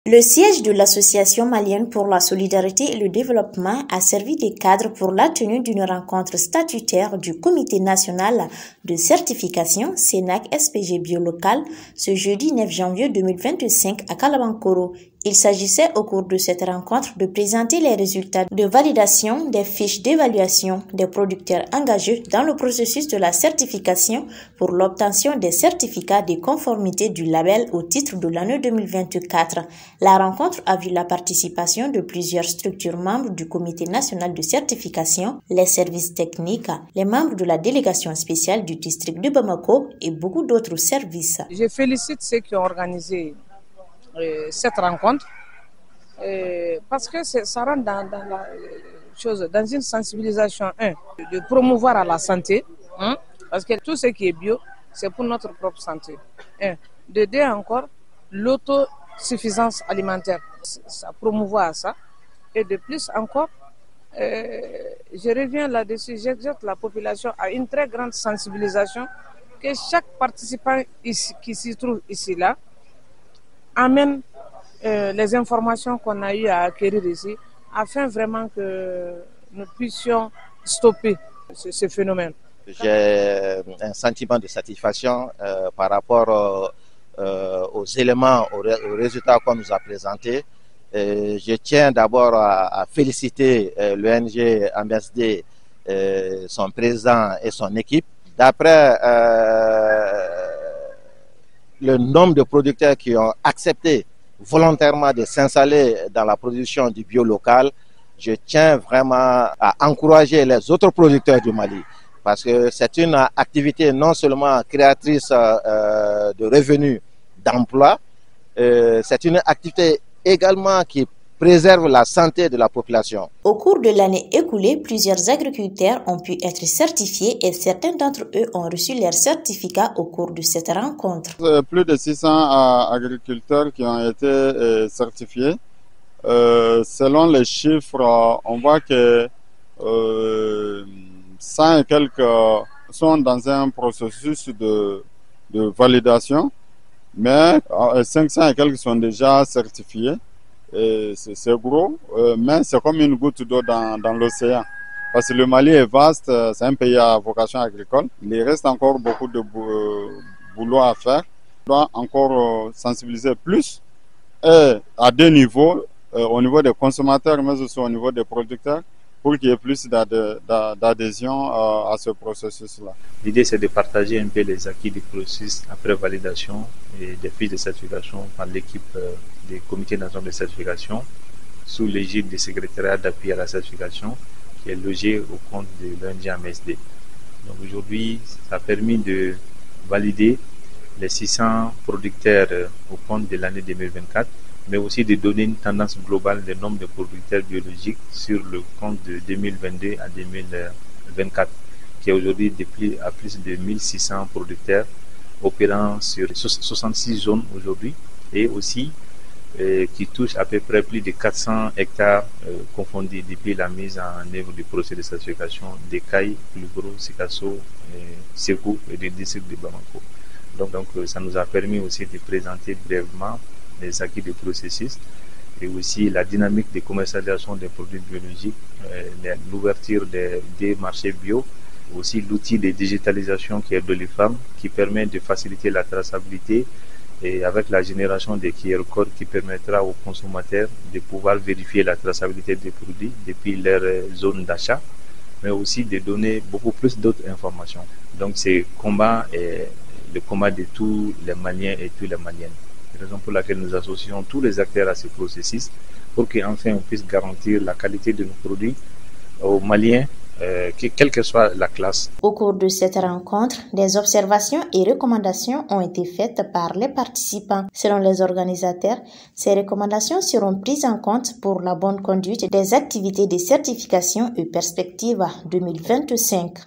Le siège de l'Association malienne pour la solidarité et le développement a servi de cadre pour la tenue d'une rencontre statutaire du Comité national de certification SENAC-SPG Biolocal ce jeudi 9 janvier 2025 à Kalabankoro. Il s'agissait au cours de cette rencontre de présenter les résultats de validation des fiches d'évaluation des producteurs engagés dans le processus de la certification pour l'obtention des certificats de conformité du label au titre de l'année 2024. La rencontre a vu la participation de plusieurs structures membres du Comité national de certification, les services techniques, les membres de la délégation spéciale du district de Bamako et beaucoup d'autres services. Je félicite ceux qui ont organisé cette rencontre parce que ça rentre dans une sensibilisation, de promouvoir à la santé, parce que tout ce qui est bio, c'est pour notre propre santé. De deux encore, l'autosuffisance alimentaire, ça promouvoir à ça. Et de plus encore, je reviens là-dessus, j'exhorte la population à une très grande sensibilisation, que chaque participant qui s'y trouve ici-là amène les informations qu'on a eu à acquérir ici, afin vraiment que nous puissions stopper ce phénomène. J'ai un sentiment de satisfaction par rapport aux éléments, aux résultats qu'on nous a présentés. Je tiens d'abord à féliciter l'ONG AMSD, son président et son équipe. D'après le nombre de producteurs qui ont accepté volontairement de s'installer dans la production du bio local, je tiens vraiment à encourager les autres producteurs du Mali, parce que c'est une activité non seulement créatrice de revenus, d'emplois, c'est une activité également qui préserve la santé de la population. Au cours de l'année écoulée, plusieurs agriculteurs ont pu être certifiés et certains d'entre eux ont reçu leur certificat au cours de cette rencontre. Plus de 600 agriculteurs qui ont été certifiés. Selon les chiffres, on voit que 100 et quelques sont dans un processus de validation, mais 500 et quelques sont déjà certifiés. C'est gros, mais c'est comme une goutte d'eau dans l'océan. Parce que le Mali est vaste, c'est un pays à vocation agricole. Il reste encore beaucoup de boulot à faire. On doit encore sensibiliser plus et à deux niveaux, au niveau des consommateurs, mais aussi au niveau des producteurs, pour qu'il y ait plus d'adhésion à ce processus-là. L'idée, c'est de partager un peu les acquis du processus après validation et des fiches de certification par l'équipe des comités nationaux de certification sous l'égide du secrétariat d'appui à la certification qui est logé au compte de l'ONG AMSD. Donc aujourd'hui, ça a permis de valider les 600 producteurs au compte de l'année 2024, mais aussi de donner une tendance globale des nombres de producteurs biologiques sur le compte de 2022 à 2024, qui est aujourd'hui à plus de 1600 producteurs opérant sur 66 zones aujourd'hui, et aussi qui touche à peu près plus de 400 hectares confondus depuis la mise en œuvre du processus de certification d'Ekaï, Kulugoro, Sikasso, Sekou et du district de Bamako. Donc ça nous a permis aussi de présenter brièvement les acquis du processus et aussi la dynamique de commercialisation des produits biologiques, l'ouverture des marchés bio, aussi l'outil de digitalisation qui est de l'IFAM qui permet de faciliter la traçabilité et avec la génération des QR codes qui permettra aux consommateurs de pouvoir vérifier la traçabilité des produits depuis leur zone d'achat, mais aussi de donner beaucoup plus d'autres informations. Donc ce combat est le combat de tous les Maliens et toutes les Maliennes. C'est la raison pour laquelle nous associons tous les acteurs à ce processus pour qu'enfin on puisse garantir la qualité de nos produits aux Maliens, quelle que soit la classe. Au cours de cette rencontre, des observations et recommandations ont été faites par les participants. Selon les organisateurs, ces recommandations seront prises en compte pour la bonne conduite des activités de certification et perspectives 2025.